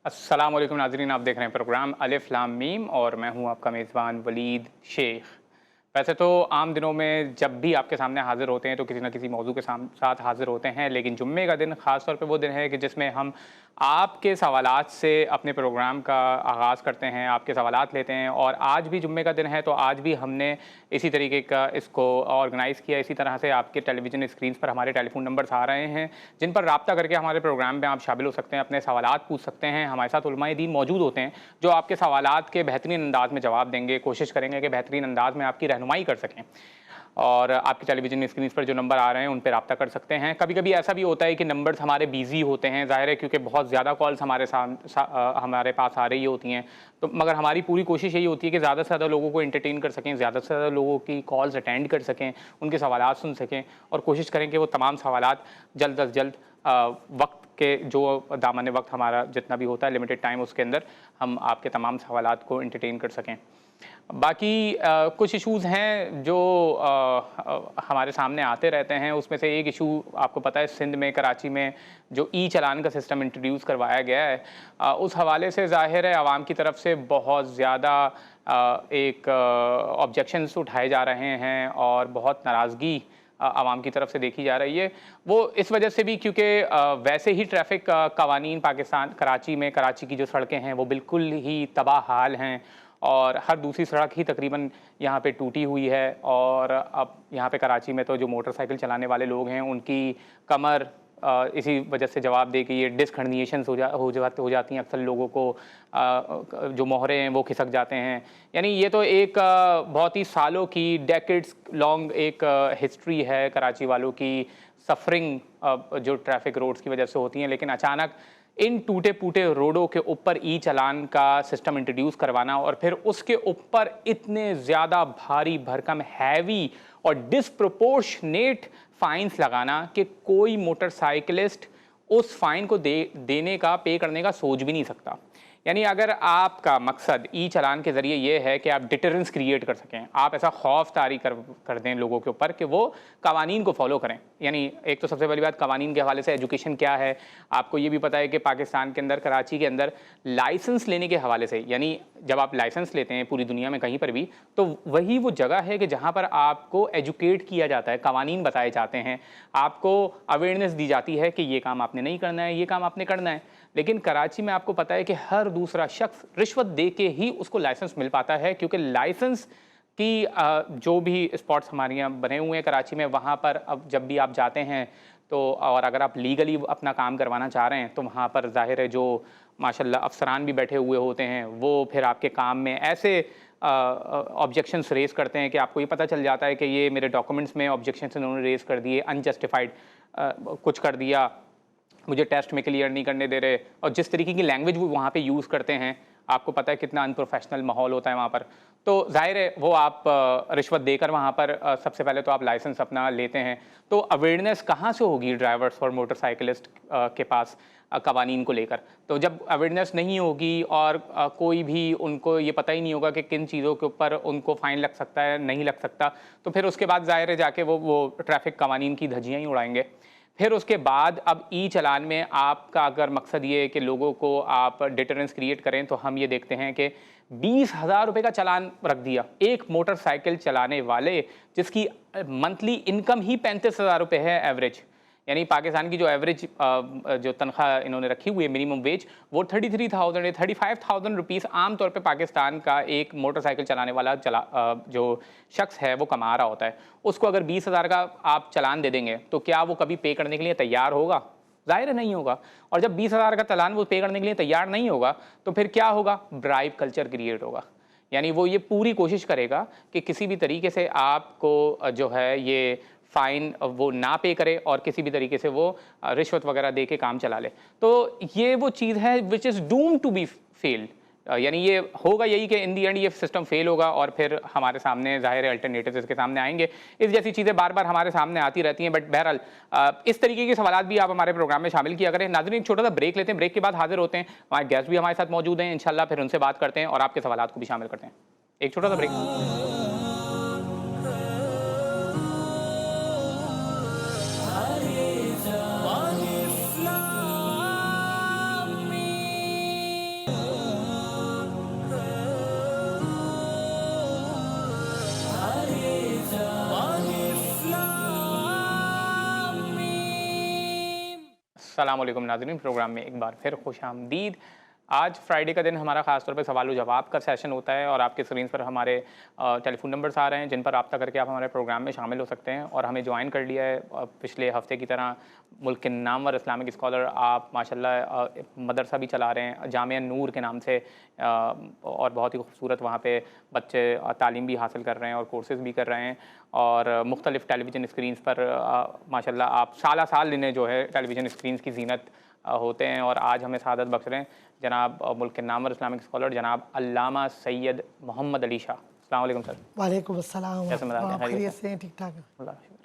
अस्सलाम वालेकुम नाज़रीन, आप देख रहे हैं प्रोग्राम अलिफ लाम मीम और मैं हूं आपका मेज़बान वलीद शेख। वैसे तो आम दिनों में जब भी आपके सामने हाज़िर होते हैं तो किसी न किसी मौजू के साथ हाज़िर होते हैं, लेकिन जुम्मे का दिन ख़ास तौर पे वो दिन है कि जिसमें हम आपके सवालात से अपने प्रोग्राम का आगाज़ करते हैं, आपके सवालात लेते हैं। और आज भी जुम्मे का दिन है तो आज भी हमने इसी तरीके का इसको ऑर्गेनाइज़ किया। इसी तरह से आपके टेलीविज़न स्क्रीन्स पर हमारे टेलीफ़ोन नंबर्स आ रहे हैं जिन पर राब्ता करके हमारे प्रोग्राम में आप शामिल हो सकते हैं, अपने सवालात पूछ सकते हैं। हमारे साथ उलमाए दीन मौजूद होते हैं जो आपके सवालात के बेहतरीन अंदाज़ में जवाब देंगे, कोशिश करेंगे कि बेहतरीन अंदाज़ में आपकी रहनुमाई कर सकें। और आपके टेलीविज़न स्क्रीन पर जो नंबर आ रहे हैं उन पे राब्ता कर सकते हैं। कभी-कभी ऐसा भी होता है कि नंबर्स हमारे बिज़ी होते हैं, ज़ाहिर है क्योंकि बहुत ज़्यादा कॉल्स हमारे पास आ रही होती हैं। तो मगर हमारी पूरी कोशिश यही होती है कि ज़्यादा से ज़्यादा लोगों को एंटरटेन कर सकें, ज़्यादा से ज़्यादा लोगों की कॉल्स अटेंड कर सकें, उनके सवालात सुन सकें और कोशिश करें कि वो तमाम सवालात जल्द अज़ जल्द वक्त के जो दामन वक्त हमारा जितना भी होता है लिमिटेड टाइम, उसके अंदर हम आपके तमाम सवालात को एंटरटेन कर सकें। बाकी कुछ इश्यूज़ हैं जो हमारे सामने आते रहते हैं। उसमें से एक इशू आपको पता है, सिंध में कराची में जो ई चालान का सिस्टम इंट्रोड्यूस करवाया गया है, उस हवाले से ज़ाहिर है आवाम की तरफ से बहुत ज़्यादा एक ऑब्जेक्शंस उठाए जा रहे हैं और बहुत नाराज़गी आवाम की तरफ से देखी जा रही है। वो इस वजह से भी क्योंकि वैसे ही ट्रैफ़िक कवानीन पाकिस्तान कराची में, कराची की जो सड़कें हैं वो बिल्कुल ही तबाह हाल हैं और हर दूसरी सड़क ही तकरीबन यहाँ पे टूटी हुई है। और अब यहाँ पे कराची में तो जो मोटरसाइकिल चलाने वाले लोग हैं उनकी कमर इसी वजह से जवाब दे कि ये डिस्क हर्निएशंस हो जाती हैं। अक्सर लोगों को जो मोहरे हैं वो खिसक जाते हैं। यानी ये तो एक बहुत ही सालों की डेकेड्स लॉन्ग एक हिस्ट्री है कराची वालों की सफरिंग जो ट्रैफिक रोड्स की वजह से होती हैं। लेकिन अचानक इन टूटे फूटे रोडों के ऊपर ई चालान का सिस्टम इंट्रोड्यूस करवाना और फिर उसके ऊपर इतने ज़्यादा भारी भरकम हैवी और डिस्प्रोपोर्शनेट फ़ाइन्स लगाना कि कोई मोटरसाइकिलिस्ट उस फ़ाइन को देने का, पे करने का सोच भी नहीं सकता। यानी अगर आपका मकसद ई चालान के ज़रिए ये है कि आप डिटरेंस क्रिएट कर सकें, आप ऐसा खौफ तारी कर दें लोगों के ऊपर कि वो कवानीन को फॉलो करें। यानी एक तो सबसे पहली बात कवानीन के हवाले से एजुकेशन क्या है, आपको ये भी पता है कि पाकिस्तान के अंदर, कराची के अंदर लाइसेंस लेने के हवाले से, यानी जब आप लाइसेंस लेते हैं पूरी दुनिया में कहीं पर भी, तो वही वो जगह है कि जहाँ पर आपको एजुकेट किया जाता है, कवानीन बताए जाते हैं, आपको अवेयरनेस दी जाती है कि ये काम आपने नहीं करना है, ये काम आपने करना है। लेकिन कराची में आपको पता है कि हर दूसरा शख्स रिश्वत दे के ही उसको लाइसेंस मिल पाता है, क्योंकि लाइसेंस की जो भी स्पॉट्स हमारे यहाँ बने हुए हैं कराची में, वहाँ पर अब जब भी आप जाते हैं तो, और अगर आप लीगली अपना काम करवाना चाह रहे हैं तो वहाँ पर ज़ाहिर है जो माशाल्लाह अफसरान भी बैठे हुए होते हैं, वो फिर आपके काम में ऐसे ऑब्जेक्शंस रेज़ करते हैं कि आपको ये पता चल जाता है कि ये मेरे डॉक्यूमेंट्स में ऑब्जेक्शंस इन्होंने रेज़ कर दिए, अनजस्टिफाइड कुछ कर दिया, मुझे टेस्ट में क्लियर नहीं करने दे रहे। और जिस तरीके की लैंग्वेज वो वहाँ पे यूज़ करते हैं, आपको पता है कितना अनप्रोफेशनल माहौल होता है वहाँ पर। तो ज़ाहिर है वो आप रिश्वत देकर वहाँ पर सबसे पहले तो आप लाइसेंस अपना लेते हैं। तो अवेयरनेस कहाँ से होगी ड्राइवर्स और मोटरसाइकिलिस्ट के पास कवानीन को लेकर? तो जब अवेयरनेस नहीं होगी और कोई भी, उनको ये पता ही नहीं होगा कि किन चीज़ों के ऊपर उनको फ़ाइन लग सकता है, नहीं लग सकता, तो फिर उसके बाद ज़ाहिर है जाके वो ट्रैफ़िक कवानीन की धज्जियाँ ही उड़ाएँगे। फिर उसके बाद अब ई चालान में आपका अगर मकसद ये है कि लोगों को आप डिटरेंस क्रिएट करें, तो हम ये देखते हैं कि 20,000 रुपये का चालान रख दिया एक मोटरसाइकिल चलाने वाले, जिसकी मंथली इनकम ही 35,000 रुपये है एवरेज। यानी पाकिस्तान की जो एवरेज जो तनख्वाह इन्होंने रखी हुई है मिनिमम वेज, वो 33,000 या 35,000 रुपीज़ आम तौर पे पाकिस्तान का एक मोटरसाइकिल चलाने वाला जो शख्स है वो कमा रहा होता है। उसको अगर 20,000 का आप चालान दे देंगे तो क्या वो कभी पे करने के लिए तैयार होगा? ज़ाहिर नहीं होगा। और जब 20,000 का चालान वो पे करने के लिए तैयार नहीं होगा तो फिर क्या होगा? ब्राइब कल्चर क्रिएट होगा। यानी वो ये पूरी कोशिश करेगा कि किसी भी तरीके से आपको जो है ये फ़ाइन वो ना पे करे और किसी भी तरीके से वो रिश्वत वगैरह दे के काम चला ले। तो ये वो चीज़ है which is doomed to be failed. यानी ये होगा यही कि इन दी एंड ये सिस्टम फेल होगा और फिर हमारे सामने ज़ाहिर है अल्टरनेटिव्स इसके सामने आएंगे। इस जैसी चीज़ें बार बार हमारे सामने आती रहती हैं। बट बहरहाल इस तरीके के सवालात भी आप हमारे प्रोग्राम में शामिल किया करें। नाज़रीन, एक छोटा सा ब्रेक लेते हैं, ब्रेक के बाद हाजिर होते हैं। हमारे गेस्ट भी हमारे साथ मौजूद हैं, इंशाल्लाह फिर उनसे बात करते हैं और आपके सवालात को भी शामिल करते हैं। एक छोटा सा ब्रेक। अस्सलाम वालेकुम नाज़रीन, प्रोग्राम में एक बार फिर खुश आमदीद। आज फ्राइडे का दिन हमारा ख़ास तौर पे सवाल व जवाब का सेशन होता है और आपके स्क्रीन पर हमारे टेलीफोन नंबर्स आ रहे हैं जिन पर रब्ता करके आप हमारे प्रोग्राम में शामिल हो सकते हैं। और हमें ज्वाइन कर लिया है पिछले हफ्ते की तरह मुल्क के नामवर इस्लामिक स्कॉलर, आप माशाल्लाह मदरसा भी चला रहे हैं जामिया नूर के नाम से, और बहुत ही खूबसूरत वहाँ पे बच्चे तालीम भी हासिल कर रहे हैं और कोर्सेज़ भी कर रहे हैं। और मुख्तलिफ़ टेलीविज़न स्क्रीन्स पर माशाल्लाह आप साल साल इन्हें जो है टेलीविज़न स्क्रीन्स की ज़ीनत होते हैं। और आज हमें सआदत बख्श रहे हैं जनाब मुल्क के नामवर इस्लामिक स्कॉलर जनाब अल्लामा सैयद मोहम्मद अली शाह। अस्सलाम वालेकुम सर। वालेकुम अस्सलाम। कैसे मज़ाज हैं? खैरियत से हैं? ठीक ठाक है। अल्लाह का शुक्र।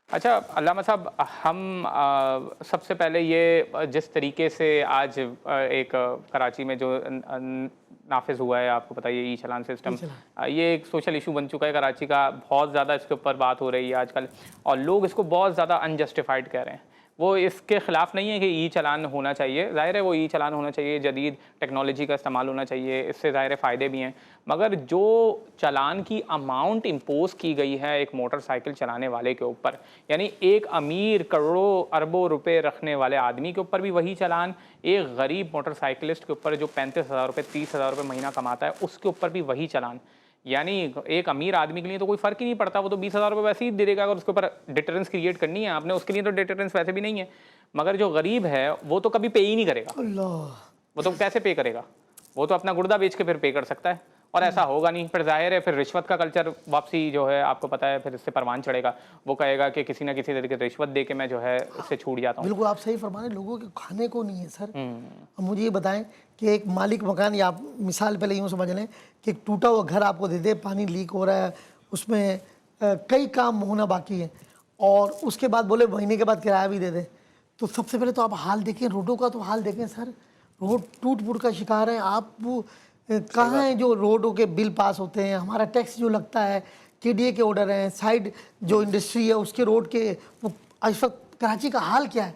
अच्छा अल्लामा साहब, हम सबसे पहले ये जिस तरीके से आज एक कराची में जो नाफिज हुआ है, आपको पता है ये ई चालान सिस्टम, ये एक सोशल इशू बन चुका है कराची का। बहुत ज़्यादा इसके ऊपर बात हो रही है आजकल और लोग इसको बहुत ज़्यादा अनजस्टिफाइड कह रहे हैं। वो इसके ख़िलाफ़ नहीं है कि ई चालान होना चाहिए, ज़ाहिर है वो ई चालान होना चाहिए, जदीद टेक्नोलॉजी का इस्तेमाल होना चाहिए, इससे ज़ाहिर फ़ायदे भी हैं। मगर जो चालान की अमाउंट इम्पोज़ की गई है एक मोटरसाइकिल चलाने वाले के ऊपर, यानी एक अमीर करोड़ों अरबों रुपए रखने वाले आदमी के ऊपर भी वही चालान, एक गरीब मोटरसाइकिलिस्ट के ऊपर जो 35,000 रुपये 30,000 रुपये महीना कमाता है उसके ऊपर भी वही चालान। यानी एक अमीर आदमी के लिए तो कोई फ़र्क ही नहीं पड़ता, वो तो 20,000 रुपये वैसे ही दे देगा। अगर उसके ऊपर डिटरेंस क्रिएट करनी है आपने, उसके लिए तो डिटरेंस वैसे भी नहीं है। मगर जो गरीब है वो तो कभी पे ही नहीं करेगा। वो तो कैसे पे करेगा? वो तो अपना गुर्दा बेच के फिर पे कर सकता है, और ऐसा होगा नहीं। फिर जाहिर है फिर रिश्वत का कल्चर वापसी जो है आपको पता है फिर इससे परवान चढ़ेगा। वो कहेगा कि किसी ना किसी तरीके से रिश्वत दे के मैं जो है इससे छूट जाता हूँ। बिल्कुल आप सही फरमाने, लोगों के खाने को नहीं है सर। अब मुझे ये बताएं कि एक मालिक मकान, या आप मिसाल पहले यूँ समझ लें कि एक टूटा हुआ घर आपको दे दे, पानी लीक हो रहा है, उसमें कई काम होना बाकी है, और उसके बाद बोले महीने के बाद किराया भी दे दे। तो सबसे पहले तो आप हाल देखें, रोडों का तो हाल देखें सर। रोड टूट फूट का शिकार है। आप कहाँ हैं जो रोडों के बिल पास होते हैं, हमारा टैक्स जो लगता है, केडीए के ऑर्डर हैं, साइड जो इंडस्ट्री है उसके रोड के, वो इस वक्त कराची का हाल क्या है।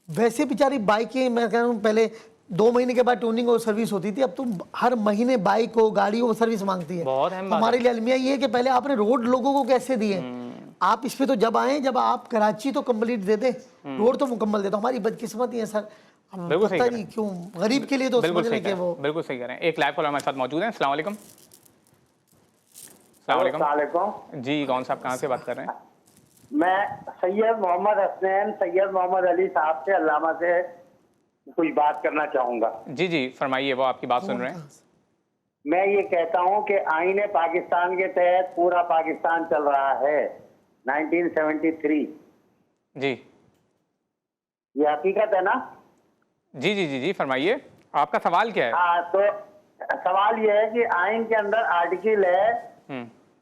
वैसे बेचारी बाइकें, मैं कह रहा हूँ पहले 2 महीने के बाद टूनिंग और सर्विस होती थी, अब तो हर महीने बाइक हो गाड़ी हो सर्विस मांगती है। हमारे लिए अलमिया ये है कि पहले आपने रोड लोगों को कैसे दिए। आप इस पे तो जब आए जब आप कराची तो कंप्लीट दे दे, रोड तो मुकम्मल दे दो। हमारी बदकिस्मती है सर, बिल्कुल सही, नहीं क्यों गरीब के लिए तो बिल्कुल सही, वो बिल्कुल सही कह रहे हैं। एक लाइव कॉलर हमारे साथ मौजूद है। अस्सलाम वालेकुम। अस्सलाम वालेकुम जी, कौन साहब कहाँ से बात कर रहे हैं? मैं सैयद मोहम्मद हसनैन सैयद मोहम्मद अली साहब से, अल्लामा से कुछ बात करना चाहूँगा। जी जी फरमाइए, वो आपकी बात सुन रहे हैं। मैं ये कहता हूँ कि आईने पाकिस्तान के तहत पूरा पाकिस्तान चल रहा है 1973। जी ये हकीकत है ना? जी जी जी जी फरमाइए, आपका सवाल क्या है? हाँ, तो सवाल ये है कि आइन के अंदर आर्टिकल है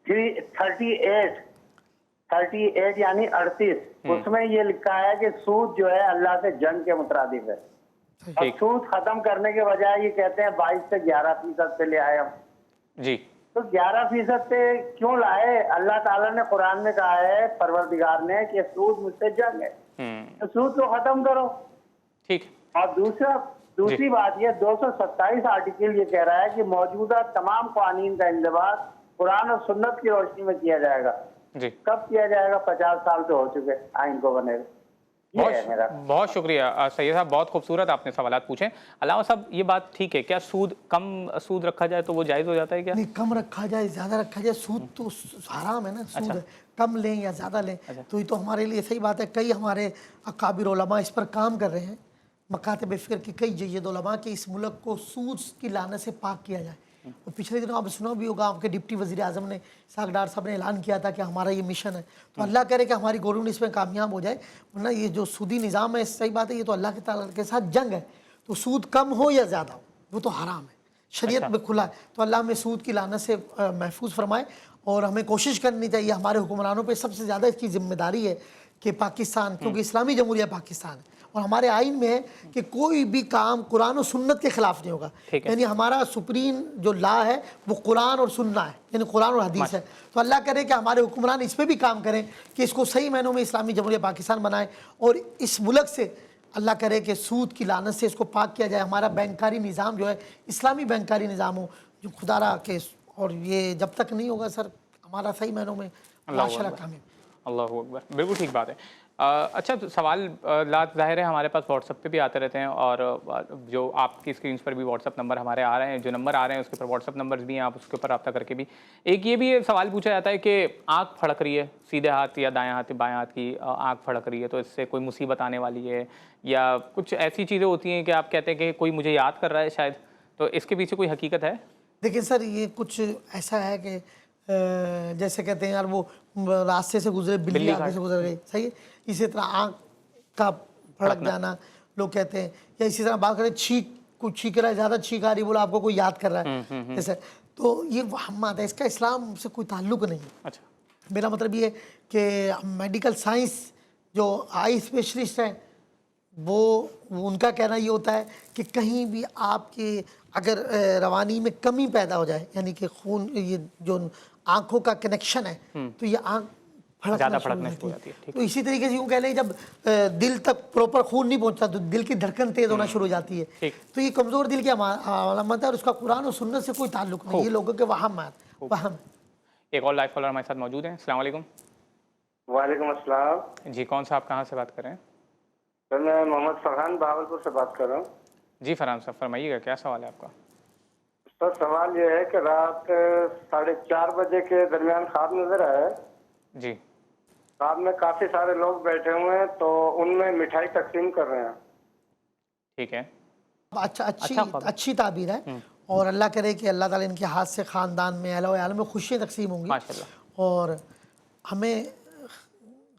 38 यानी 38, उसमें ये लिखा है कि सूद जो है अल्लाह से जंग के मुतरादिफ है। और सूद खत्म करने के बजाय ये कहते हैं 22 से 11% पे ले आए हम। जी, तो 11% पे क्यों लाए? अल्लाह ताला ने कुरान में कहा है, परवरदिगार ने, कि सूद मुझसे जंग है, तो सूद को खत्म करो। ठीक। और दूसरी बात ये 227 आर्टिकल ये कह रहा है कि मौजूदा तमाम कानून का इंतबाह कुरान और सुन्नत की रोशनी में किया जाएगा। जी, कब किया जाएगा? 50 साल तो हो चुके आइन को बनेगा। बहुत शुक्रिया सैयद साहब, बहुत खूबसूरत आपने सवालात पूछे। अल्लामा साहब, ये बात ठीक है क्या, सूद कम सूद रखा जाए तो वो जायज़ हो जाता है क्या? नहीं, कम रखा जाए ज़्यादा रखा जाए, सूद तो हराम है ना। सूद कम लें या ज़्यादा लें तो ये तो हमारे लिए सही बात है। कई हमारे अकाबिर उलमा इस पर काम कर रहे हैं, मकातब फ़िक्र की कई जय्यद उलमा कि इस मुल्क को सूद की लानत से पाक किया जाए। और पिछले दिनों आप सुना भी होगा, आपके डिप्टी वज़ीर आज़म ने, इसहाक़ डार साहब ने ऐलान किया था कि हमारा ये मिशन है। तो अल्लाह करे कि हमारी गवर्नमेंट इसमें कामयाब हो जाए, वरना ये जो सूदी निज़ाम है, सही बात है, ये तो अल्लाह के ताला के साथ जंग है। तो सूद कम हो या ज़्यादा हो वो तो हराम है, शरीयत में खुला है। तो अल्लाह हमें सूद की लानत से महफूज फरमाए। और हमें कोशिश करनी चाहिए, हमारे हुक्मरानों पर सबसे ज़्यादा इसकी जिम्मेदारी है कि पाकिस्तान, क्योंकि इस्लामी जमहूरिया पाकिस्तान है और हमारे आइन में है कि कोई भी काम कुरान और सुन्नत के खिलाफ नहीं होगा। यानी हमारा सुप्रीम जो लॉ है वो कुरान और सुन्ना है, यानी कुरान और हदीस है। तो अल्लाह करे कि हमारे हुक्मरान इस पर भी काम करें कि इसको सही मायनों में इस्लामी जमहूरिया पाकिस्तान बनाए, और इस मुल्क से अल्लाह करे कि सूद की लानत से इसको पाक किया जाए। हमारा बैंकारी निज़ाम जो है इस्लामी बैंकारी निज़ाम हो, जो खुदारा के, और ये जब तक नहीं होगा सर हमारा सही मायनों में माशरा कामयाब। अल्लाहू अकबर, बिल्कुल ठीक बात है। اچھا تو سوال ظاہر ہے ہمارے پاس واٹس ایپ پہ بھی آتے رہتے ہیں، اور جو آپ کی اسکرینس پر بھی واٹس ایپ نمبر ہمارے آ رہے ہیں، جو نمبر آ رہے ہیں اس کے اوپر واٹس ایپ نمبرز بھی ہیں، آپ اس کے اوپر رابطہ کر کے بھی ایک یہ بھی سوال پوچھا جاتا ہے کہ آنکھ پھڑک رہی ہے، سیدھے ہاتھ یا دائیں ہاتھ بائیں ہاتھ کی آنکھ پھڑک رہی ہے تو اس سے کوئی مصیبت آنے والی ہے، یا کچھ ایسی چیزیں ہوتی ہیں کہ آپ کہتے ہیں کہ کوئی مجھے یاد کر رہا ہے شاید، تو اس کے پیچھے کوئی حقیقت ہے؟ دیکھیں سر، یہ کچھ ایسا ہے کہ جیسے کہتے ہیں یار وہ راستے سے گزرے بلی آگے سے گزر گئی، صحیح ہے، اسی طرح آنکھ کا پھڑک جانا لوگ کہتے ہیں، یا اسی طرح بات کریں کوئی چھینک رہا ہے، زیادہ چھینک آ رہی بولا آپ کو کوئی یاد کر رہا ہے جیسے، تو یہ وہمات ہے، اس کا اسلام سے کوئی تعلق نہیں ہے۔ اچھا، میرا مطلب یہ ہے کہ میڈیکل سائنس جو آئی اسپیشلسٹ ہیں وہ ان کا کہنا یہ ہوتا ہے کہ کہیں بھی آپ کے اگر روانی میں کمی پیدا ہو جائے، یعنی کہ خون یہ جو آنکھوں کا کنیکشن ہے تو یہ آنکھ زیادہ پھڑکنا پھڑکنا شروع شروع ہو ہو جاتی جاتی ہے، ہے۔ تو اسی طریقے سے یوں کہہ لیں جب دل تک پراپر خون نہیں پہنچتا تو دل کی دھڑکن تیز ہونا شروع ہو جاتی ہے، ٹھیک۔ تو یہ کمزور دل کی علامت ہے، اور اس کا قرآن اور سنت سے کوئی تعلق نہیں، یہ لوگوں کے وہم ہے۔ ایک اور لائف کالر ہمارے ساتھ موجود ہیں، السلام علیکم۔ وعلیکم السلام جی کون صاحب کہاں سے بات کر رہے ہیں؟ سر، میں محمد فرحان بہاولپور سے بات کر رہا ہوں۔ جی فرحان صاحب فرمائیے گا، کیا سوال ہے آپ کا؟ سر سوال یہ ہے کہ رات 4:30 بجے کے درمیان خواب نظر آیا ہے۔ جی خواب میں کافی سارے لوگ بیٹھے ہوئے ہیں تو ان میں مٹھائی تقسیم کر رہے ہیں۔ ٹھیک ہے، اچھی تعبیر ہے، اور اللہ کرے کہ اللہ تعالیٰ ان کے ہاتھ سے خاندان میں اہل و عیال میں خوشیاں تقسیم ہوں گی، ماشاءاللہ۔ اور ہمیں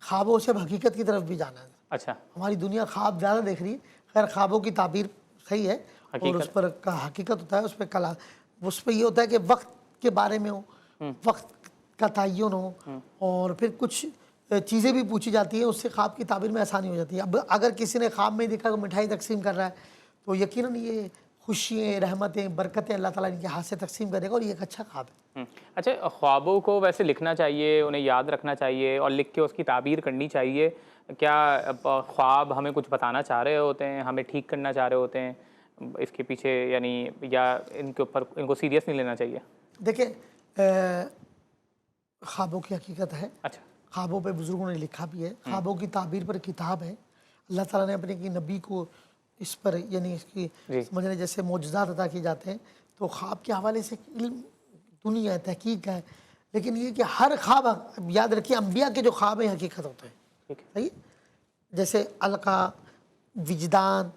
خوابوں سے حقیقت کی طرف بھی جانا ہے۔ اچھا، ہماری دنیا خواب زیادہ دیکھ رہی ہے، خیر خوابوں کی تعبیر صحیح ہے، اور اس پر حقیقت ہوتا ہے، اس پہ یہ ہوتا ہے کہ وقت کے بارے میں ہو، وقت کا تعین ہو، اور پھر کچھ چیزیں بھی پوچھی جاتی ہیں، اس سے خواب کی تعبیر میں آسانی ہو جاتی ہے۔ اب اگر کسی نے خواب میں دیکھا کہ مٹھائی تقسیم کر رہا ہے تو یقیناً یہ خوشیاں، رحمتیں، برکتیں اللہ تعالیٰ ان کے ہاتھ سے تقسیم کرے گا، اور یہ ایک اچھا خواب ہے۔ اچھا خوابوں کو ویسے لکھنا چاہیے، انہیں یاد رکھنا چاہیے اور لکھ کے اس کی تعبیر کرنی چاہیے، کیا خواب ہمیں کچھ بتانا چاہ رہے ہوتے ہیں، ہمیں ٹھیک کرنا چاہ رہے ہوتے ہیں اس کے پیچھے، یعنی یا ان کے اوپر ان کو سیریس نہیں لینا چاہیے؟ دیکھیں خوابوں کی حقیقت ہے، اچھا، خوابوں پہ بزرگوں نے لکھا بھی ہے، خوابوں کی تعبیر پر کتاب ہے، اللہ تعالیٰ نے اپنے کی نبی کو اس پر یعنی اس کی سمجھنے جیسے معجزات عطا کیے جاتے ہیں، تو خواب کے حوالے سے علم دنیا ہے، تحقیق ہے، لیکن یہ کہ ہر خواب یاد رکھیے انبیاء کے جو خواب ہیں حقیقت ہوتے ہیں، صحیح، جیسے القا، وجدان،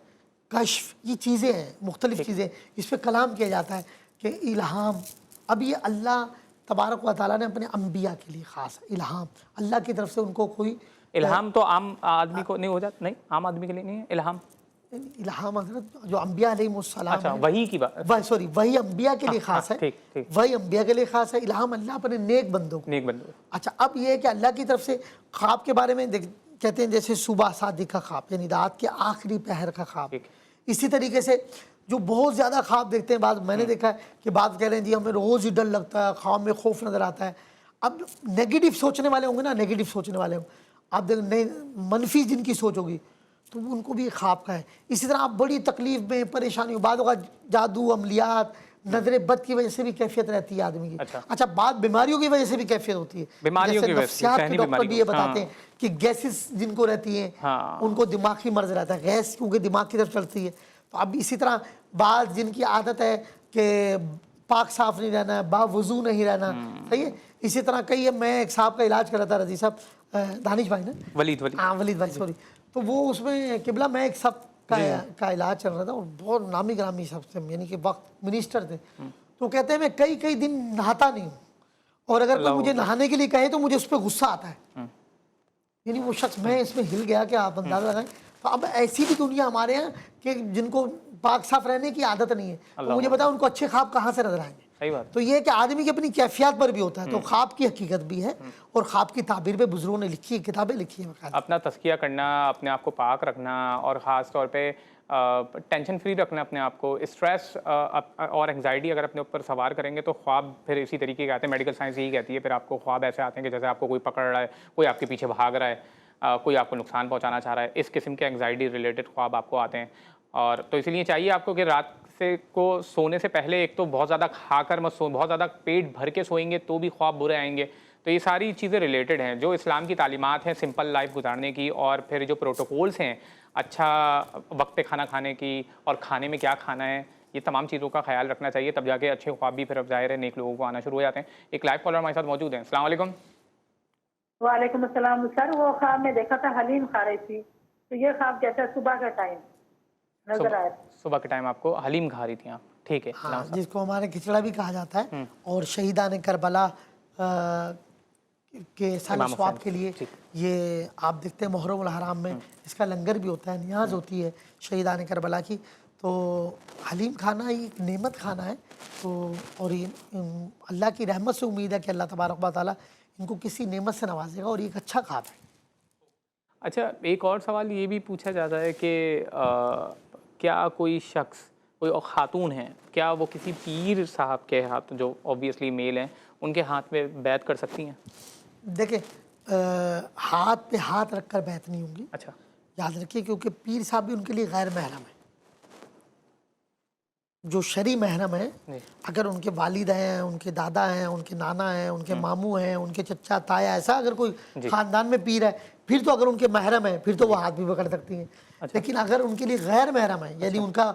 کشف، یہ چیزیں ہیں، مختلف چیزیں، اس پہ کلام کیا جاتا ہے کہ الہام، اب یہ اللہ تبارک و تعالیٰ نے اپنے انبیاء کے لیے خاص ہے، الہام اللہ کی طرف سے ان کو کوئی الہام تو عام آدمی کو نہیں ہو جاتا؟ نہیں، عام آدمی کے لیے نہیں ہے الہام؟ الہام حضرت جو انبیاء علیہ السلام اچھا وہی کی بات، سوری وہی انبیاء کے لیے خاص ہے، ٹھیک، وہی انبیاء کے لیے خاص ہے، الہام اللہ اپنے نیک بندوں کو۔ نیک بندو، اچھا اب یہ ہے کہ اللہ کی طرف سے خواب کے بارے میں کہتے ہیں جیسے صبح صادق کا خواب، یعنی رات کے آخری پہر کا خواب، اسی طریقے سے جو بہت زیادہ خواب دیکھتے ہیں، بعض میں نے دیکھا ہے کہ بعض کہہ رہے ہیں جی ہمیں روز ہی ڈر لگتا ہے، خواب میں خوف نظر آتا ہے۔ اب نیگیٹو سوچنے والے ہوں گے نا، نیگیٹو سوچنے والے ہوں، آپ دیکھیں منفی جن کی سوچ ہوگی تو ان کو بھی خواب کا ہے۔ اسی طرح آپ بڑی تکلیف میں، پریشانی ہو، بعض اوقات جادو، عملیات، نظر بد کی وجہ سے بھی کیفیت رہتی ہے آدمی کی، اچھا بعض بیماریوں کی وجہ سے بھی کیفیت ہوتی ہے، بیماریوں کی وجہ سے، نفسیات کے ڈاکٹر بھی یہ بتاتے ہیں کہ گیسز جن کو رہتی ہیں ان کو دماغی مرض رہتا ہے، گیس کیونکہ دماغ کی طرف چلتی ہے۔ تو اب اسی طرح بعض جن کی عادت ہے کہ پاک صاف نہیں رہنا، با وضو نہیں رہنا، صحیح ہے، اسی طرح کئی میں ایک صاحب کا علاج کر رہا تھا، رضی صاحب دانش بھائی نا، ولید بھائی سوری، تو وہ اس میں قبلہ میں ایک صاحب کا علاج چل رہا تھا، اور بہت نامی گرامی صاحب سے، یعنی کہ وقت منسٹر تھے، تو کہتے ہیں میں کئی دن نہاتا نہیں ہوں، اور اگر کوئی مجھے نہانے کے لیے کہے تو مجھے اس پہ غصہ آتا ہے، یعنی وہ شخص میں اس میں ہل گیا کہ آپ اندازہ لگائیں۔ تو اب ایسی بھی دنیا ہمارے ہیں کہ جن کو پاک صاف رہنے کی عادت نہیں ہے، تو مجھے بتاؤ ان کو اچھے خواب کہاں سے نظر آئیں گے؟ تو یہ کہ آدمی کی اپنی کیفیات پر بھی ہوتا ہے، تو خواب کی حقیقت بھی ہے، اور خواب کی تعبیر پہ بزرگوں نے لکھی ہے، کتابیں لکھی ہیں، اپنا تزکیہ کرنا، اپنے آپ کو پاک رکھنا، اور خاص طور پہ ٹینشن فری رکھنا اپنے آپ کو، اسٹریس اور انگزائٹی اگر اپنے اوپر سوار کریں گے تو خواب پھر اسی طریقے کے آتے ہیں، میڈیکل سائنس یہی کہتی ہے، پھر آپ کو خواب ایسے آتے ہیں کہ جیسے آپ کو کوئی پکڑ رہا ہے، کوئی آپ کے پیچھے بھاگ رہا ہے، کوئی آپ کو نقصان پہنچانا چاہ رہا ہے، اس قسم کے انگزائٹی ریلیٹڈ خواب آپ کو آتے ہیں، اور تو اسی لیے چاہیے آپ کو کہ رات को सोने से पहले एक तो बहुत ज़्यादा खाकर मत सो, बहुत ज़्यादा पेट भर के सोएंगे तो भी ख्वाब बुरे आएंगे। तो ये सारी चीज़ें रिलेटेड हैं जो इस्लाम की तालीमात हैं सिंपल लाइफ गुजारने की, और फिर जो प्रोटोकॉल्स हैं अच्छा वक्त पे खाना खाने की और खाने में क्या खाना है, ये तमाम चीज़ों का ख्याल रखना चाहिए, तब जाके अच्छे ख्वाब भी फिर अब ज़ाहिर है नेक लोगों को आना शुरू हो जाते हैं। एक लाइव कॉलर हमारे साथ मौजूद हैं। अस्सलाम वालेकुम। वालेकुम अस्सलाम। सर वो ख्वाब में देखा था हलीम खा रही थी, तो ये ख्वाब कैसा सुबह का टाइम नजर आया? सुबह के टाइम आपको हलीम खा रही थी आप, ठीक है। हाँ, जिसको हमारे खिचड़ा भी कहा जाता है, और शहीदान करबला के साल स्वाब के लिए ये आप देखते हैं मुहर्रम उल हराम में इसका लंगर भी होता है, नियाज होती है शहीदान करबला की। तो हलीम खाना एक नेमत खाना है, तो और ये अल्लाह की रहमत से उम्मीद है कि अल्लाह तबारक व तआला इनको किसी नेमत से नवाजेगा, और ये एक अच्छा ख्वाब है। अच्छा, एक और सवाल ये भी पूछा जाता है कि क्या कोई शख्स, कोई और ख़ातून है, क्या वो किसी पीर साहब के हाथ, जो ऑब्वियसली मेल हैं, उनके हाथ में बैत कर सकती हैं? देखें, हाथ पे हाथ रख कर बैत नहीं होंगी, अच्छा, याद रखिए, क्योंकि पीर साहब भी उनके लिए गैर महरम है। जो शरी महरम है, अगर उनके वालिद हैं, उनके दादा हैं, उनके नाना हैं, उनके मामू हैं, उनके चचा ताया, ऐसा अगर कोई ख़ानदान में पीर है, फिर तो अगर उनके महरम है फिर तो वो हाथ भी पकड़ सकती हैं। अच्छा। लेकिन अगर उनके लिए गैर महरम है, यानी उनका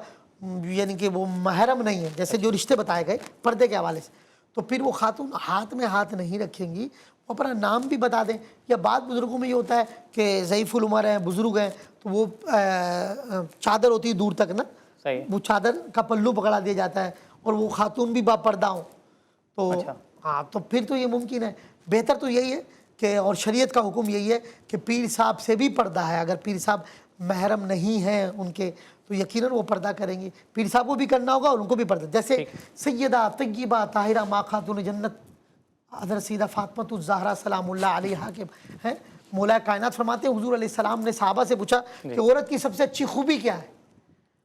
यानी कि वो महरम नहीं है, जैसे जो रिश्ते बताए गए पर्दे के हवाले से, तो फिर वो खातून हाथ में हाथ नहीं रखेंगी, वो अपना नाम भी बता दें। या बाद बुज़ुर्गों में ये होता है कि ज़ईफ़ुल उमर हैं, बुज़ुर्ग हैं, तो वो चादर होती है दूर तक ना, वो चादर का पल्लू पकड़ा दिया जाता है और वो खातून भी बापर्दा हो, तो अच्छा। हाँ, तो फिर तो ये मुमकिन है। बेहतर तो यही है कि, और शरीयत का हुक्म यही है कि पीर साहब से भी पर्दा है। अगर पीर साहब महरम नहीं हैं उनके, तो यकीनन वो पर्दा करेंगी। पीर साहब को भी करना होगा और उनको भी पर्दा, जैसे सैयदा तय्यबा ताहिरा माँ खातून जन्नत हज़रत सैयदा फ़ातिमा ज़हरा सलामुल्लाह अलैहा के हैं। मौला कायनात फरमाते हैं, हुज़ूर अलैहिस्सलाम ने सहाबा से पूछा कि औरत की सबसे अच्छी खूबी क्या है।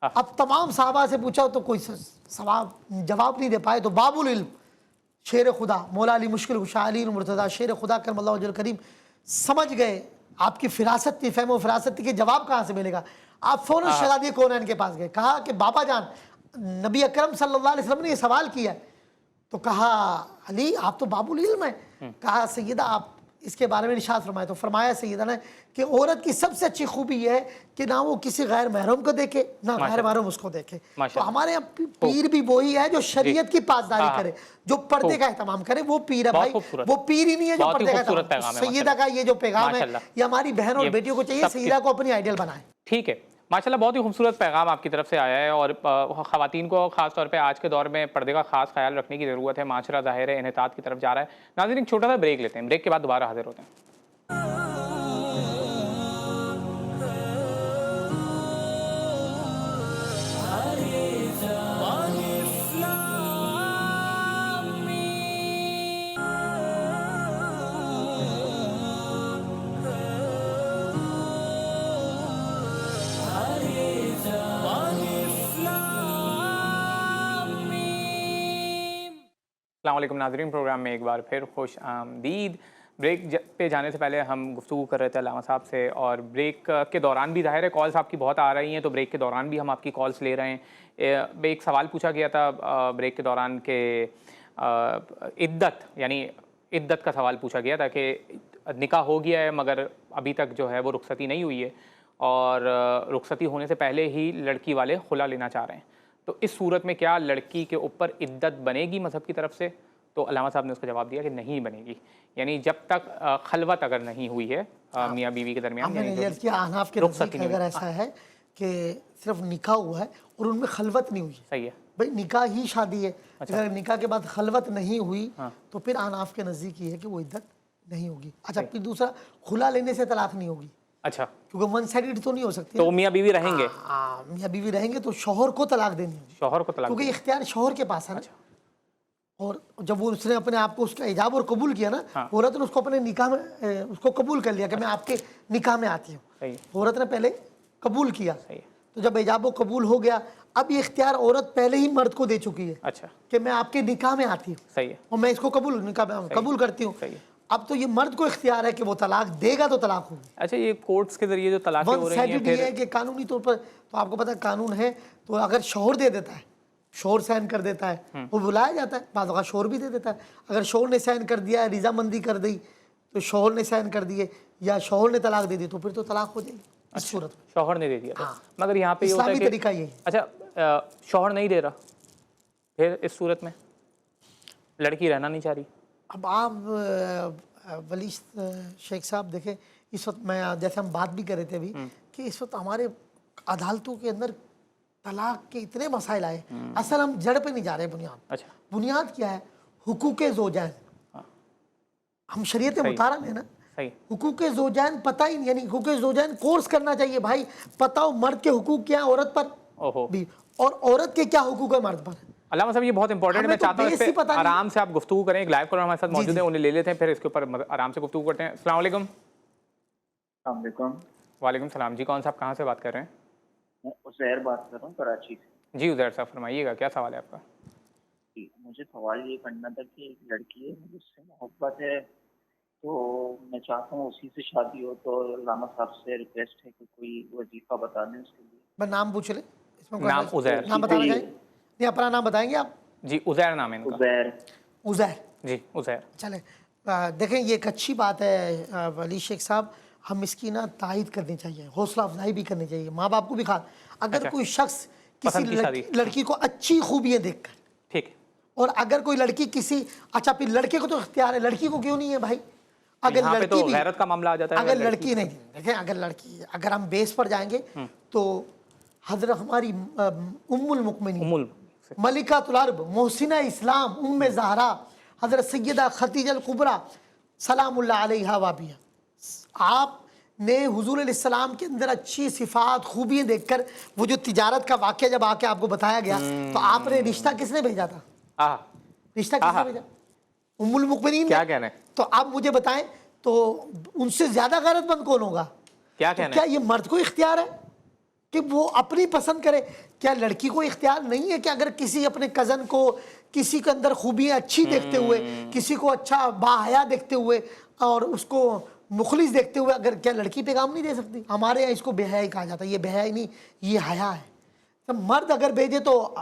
अब तमाम सहाबा से पूछा तो कोई जवाब नहीं दे पाए, तो बाबुल इल्म, शेर खुदा मौला अली मुश्किल कुशा अली मुर्तज़ा शेर खुदा करमल्लाहु वजहुल करीम समझ गए आपकी फिरासत थी, फ़हम व फिरासत थी कि जवाब कहाँ से मिलेगा। आप फ़ौरन शहज़ादी कौनैन के पास गए, कहा कि बाबा जान, नबी अकरम सल्लल्लाहु अलैहि वसल्लम ने ये सवाल किया है। तो कहा अली आप तो बाबुल इल्म है। कहा सैयदा आप इसके बारे में इरशाद फरमाए। तो फरमाया सैयदा ने कि औरत की सबसे अच्छी खूबी यह है कि ना वो किसी गैर महरम को देखे, ना गैर महरम उसको देखे। तो हमारे यहाँ पीर भी वही है जो शरीयत की पासदारी करे, जो पर्दे का एहतमाम करे, वो पीर है भाई। वो पीर ही नहीं है जो पर्दे का एहतमाम। सैयदा का ये जो पैगाम है, ये हमारी बहन और बेटियों को चाहिए, सैयदा को अपनी आइडियल बनाए। ठीक है, माशाल्लाह, बहुत ही खूबसूरत पैगाम आपकी तरफ से आया है, और ख़वातीन को ख़ास तौर पे आज के दौर में पर्दे का खास ख्याल रखने की ज़रूरत है। माशरा ज़ाहिर है इन्हितात की तरफ जा रहा है। नाज़रीन, एक छोटा सा ब्रेक लेते हैं, ब्रेक के बाद दोबारा हाजिर होते हैं। अस्सलाम वालेकुम नाज़रीन, प्रोग्राम में एक बार फिर खुश आमदीद। ब्रेक पे जाने से पहले हम गुफ्तगू कर रहे थे अल्लामा साहब से, और ब्रेक के दौरान भी ज़ाहिर है कॉल्स आपकी बहुत आ रही हैं, तो ब्रेक के दौरान भी हम आपकी कॉल्स ले रहे हैं। एक सवाल पूछा गया था ब्रेक के दौरान के इद्दत, यानी इद्दत का सवाल पूछा गया था कि निकाह हो गया है मगर अभी तक जो है वो रुखसती नहीं हुई है, और रुखसती होने से पहले ही लड़की वाले खुला लेना चाह रहे हैं, तो इस सूरत में क्या लड़की के ऊपर इद्दत बनेगी मज़हब की तरफ से? तो अल्लामा साहब ने उसका जवाब दिया कि नहीं बनेगी, यानी जब तक खलवत अगर नहीं हुई है मियाँ बीवी के दरमियान। अहनाफ के नज़दीक अगर ऐसा है कि सिर्फ निकाह हुआ है और उनमें खलवत नहीं हुई, सही है भाई, निकाह ही शादी है। अगर निकाह के बाद खलवत नहीं हुई तो फिर अहनाफ के नज़दीक ये है कि वो इद्दत नहीं होगी। अच्छा, फिर दूसरा, खुला लेने से तलाक नहीं होगी। अच्छा, क्योंकि वन साइडेड तो नहीं हो सकती, तो मियाँ बीवी रहेंगे। मियाँ बीवी रहेंगे तो शौहर को तलाक देनी होगी, शौहर को तलाक, क्योंकि इख्तियार शौहर के पास है ना। और जब वो उसने अपने आप को उसका इजाब और कबूल किया ना, औरत ने उसको अपने निकाह में उसको कबूल कर लिया कि मैं आपके निकाह में आती हूँ। औरत ने पहले कबूल किया, तो जब इजाब कबूल हो गया, अब ये इख्तियार औरत पहले ही मर्द को दे चुकी है। अच्छा, कि मैं आपके निकाह में आती हूँ, सही है, और मैं इसको कबूल करती हूँ। अब तो ये मर्द को इख्तियार है कि वो तलाक देगा तो तलाक होगी। अच्छा, ये कोर्ट्स के जरिए जो तलाक हो रही है, कि कानूनी तौर पर, तो आपको पता है कानून है, तो अगर शौहर दे देता है شوہر سائن کر دیتا ہے وہ بلایا جاتا ہے, بعض اوقات شوہر بھی دے دیتا ہے. اگر شوہر نے سائن کر دیا, رضامندی کر دی تو شوہر نے سائن کر دیے, یا شوہر نے طلاق دے دی تو پھر تو طلاق ہو جائے گی اس صورت میں. شوہر نے دے دیا تھا, مگر یہاں پہ یہ ہوتا ہے اسلامی کہ طریقہ یہی ہے. اچھا شوہر نہیں دے رہا, پھر اس صورت میں لڑکی رہنا نہیں چاہ رہی. اب آپ ولی شیخ صاحب دیکھیں, اس وقت میں جیسے ہم بات بھی کر رہے تھے ابھی کہ اس وقت ہمارے عدالتوں کے اندر طلاق کے اتنے مسائل آئے, اصل ہم جڑ پہ نہیں جا رہے. اچھا بنیاد کیا ہے؟ حقوق زوجین. ہم شریعت مطالعہ میں نا صحیح, حقوق زوجین پتہ ہی نہیں, یعنی حقوق زوجین کورس کرنا چاہیے بھائی. پتہ ہو مرد کے حقوق کیا ہیں عورت پر اوہو, بھی, اور عورت کے کیا حقوق ہے مرد پر. علامہ صاحب یہ بہت امپورٹنٹ ہے, میں چاہتا ہوں اس پہ آرام سے آپ گفتگو کریں. ایک لائیو کالر ہمارے ساتھ موجود ہے, انہیں لے لیتے ہیں, پھر اس کے اوپر آرام سے گفتگو کرتے ہیں. السلام علیکم. السلام علیکم. وعلیکم السلام. جی کون صاحب کہاں سے بات کر رہے ہیں؟ میں عزیر بات کر رہا ہوں کراچی سے. جی عزیر صاحب فرمائیے گا, کیا سوال ہے آپ کا؟ جی مجھے سوال یہ کرنا تھا کہ ایک لڑکی ہے, مجھے اس سے محبت ہے, تو میں چاہتا ہوں اسی سے شادی ہو, تو علامہ صاحب سے ریکویسٹ ہے کہ کوئی وظیفہ بتا دیں اس کے لیے. میں نام پوچھ لیں, اس میں نام عزیر. نام بتانا چاہیں نہیں, اپنا نام بتائیں گے آپ؟ جی عزیر نام ہے ان کا. عزیر. عزیر. جی عزیر. چلیں دیکھیں یہ ایک اچھی بات ہے ولی شیخ صاحب, ہم اس کی نا تائید کرنی چاہیے, حوصلہ افزائی بھی کرنی چاہیے, ماں باپ کو بھی کھا. اگر کوئی شخص کسی لڑکی کو اچھی خوبیاں دیکھ کر, ٹھیک ہے, اور اگر کوئی لڑکی کسی, اچھا پھر لڑکے کو تو اختیار ہے, لڑکی کو کیوں نہیں ہے بھائی؟ اگر یہاں پہ لڑکی تو بھی, غیرت کا معاملہ آ جاتا ہے. اگر لڑکی نہیں, دیکھیں اگر لڑکی, اگر ہم بیس پر جائیں گے تو حضرت ہماری ام المؤمنین ملکۃ العرب محسنہ اسلام ام زہرا حضرت سیدہ خدیجہ الکبریٰ سلام اللہ علیہا وابیہ, آپ نے حضور علیہ السلام کے اندر اچھی صفات خوبیاں دیکھ کر, وہ جو تجارت کا واقعہ جب آ کے آپ کو بتایا گیا تو آپ نے رشتہ کس نے بھیجا تھا؟ رشتہ کس نے بھیجا؟ ام المؤمنین. کیا کہنا ہے؟ تو آپ مجھے بتائیں تو ان سے زیادہ غیرت مند کون ہوگا؟ کیا کہنا ہے؟ کیا یہ مرد کو اختیار ہے کہ وہ اپنی پسند کرے؟ کیا لڑکی کو اختیار نہیں ہے کہ اگر کسی اپنے کزن کو کسی کے اندر خوبیاں اچھی دیکھتے ہوئے, کسی کو اچھا باحیا دیکھتے ہوئے اور اس کو مخلص دیکھتے ہوئے, اگر کیا لڑکی پیغام نہیں دے سکتی؟ ہمارے یہاں اس کو بے حیائی کہا جاتا ہے. یہ بے حیائی نہیں, یہ حیا ہے. تو مرد اگر بھیجے تو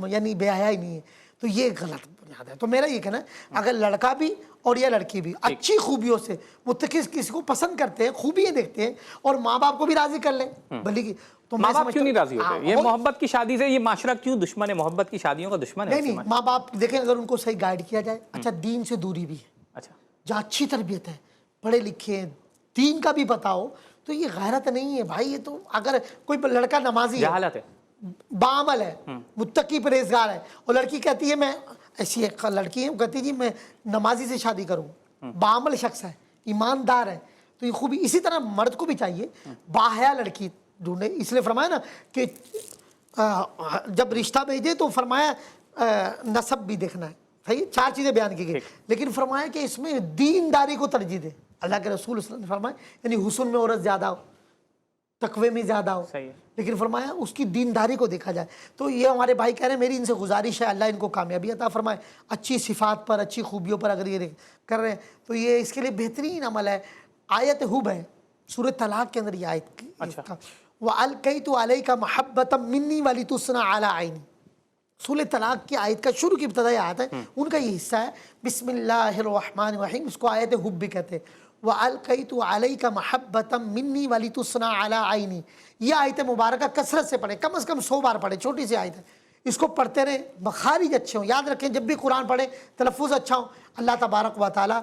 یعنی بے حیائی نہیں ہے, تو یہ غلط بنیاد ہے. تو میرا یہ کہنا ہے اگر لڑکا بھی اور یہ لڑکی بھی اچھی خوبیوں سے متخص کسی کو پسند کرتے ہیں, خوبیاں دیکھتے ہیں, اور ماں باپ کو بھی راضی کر لیں بھلی کی, تو ماں باپ کیوں نہیں راضی ہوتے؟ یہ محبت کی شادی سے یہ معاشرہ کیوں دشمن ہے؟ محبت کی شادیوں کا دشمن ہے. نہیں, ماں باپ دیکھیں اگر ان کو صحیح گائیڈ کیا جائے. اچھا دین سے دوری بھی ہے, اچھا جہاں اچھی تربیت ہے, پڑھے لکھے, دین کا بھی پتہ ہو, تو یہ غیرت نہیں ہے بھائی. یہ تو اگر کوئی لڑکا نمازی ہے, جہالت ہے, بعمل ہے, متقی پرہیزگار ہے, اور لڑکی کہتی ہے, میں ایسی ایک لڑکی ہے وہ کہتی جی میں نمازی سے شادی کروں, بعمل شخص ہے, ایماندار ہے, تو یہ خوبی اسی طرح مرد کو بھی چاہیے باحیا لڑکی ڈھونڈے. اس لیے فرمایا نا کہ جب رشتہ بھیجے تو فرمایا نسب بھی دیکھنا ہے, صحیح, 4 چیزیں بیان کی گئی, لیکن فرمایا کہ اس میں دینداری کو ترجیح دے. اللہ کے رسول صلی اللہ علیہ وسلم نے فرمایا یعنی حسن میں عورت زیادہ ہو, تقوی میں زیادہ ہو, لیکن فرمایا اس کی دینداری کو دیکھا جائے. تو یہ ہمارے بھائی کہہ رہے ہیں, میری ان سے گزارش ہے اللہ ان کو کامیابی عطا فرمائے, اچھی صفات پر, اچھی خوبیوں پر اگر یہ کر رہے ہیں تو یہ اس کے لیے بہترین عمل ہے. آیت حب ہے سورہ طلاق کے اندر یہ آیت کا, وَأَلْقَيْتُ عَلَيْكَ مَحَبَّةً مِّنِّي وَلِتُسْنَ عَلَىٰ عَيْنِي. سورہ طلاق کی آیت کا شروع کی ابتدائی آیت ہے, ان کا یہ حصہ ہے بسم اللہ الرحمن الرحیم, اس کو آیت حب بھی کہتے ہیں. وَأَلْقَيْتُ عَلَيْكَ مَحَبَّةً مِّنِّي وَلِتُسْنَ عَلَىٰ عَيْنِي. یہ آیت مبارکہ کثرت سے پڑھیں, کم از کم 100 بار پڑھیں, چھوٹی سی آیت ہے, اس کو پڑھتے رہیں, مخارج اچھے ہوں. یاد رکھیں جب بھی قرآن پڑھیں تلفظ اچھا ہو, اللہ تبارک و تعالیٰ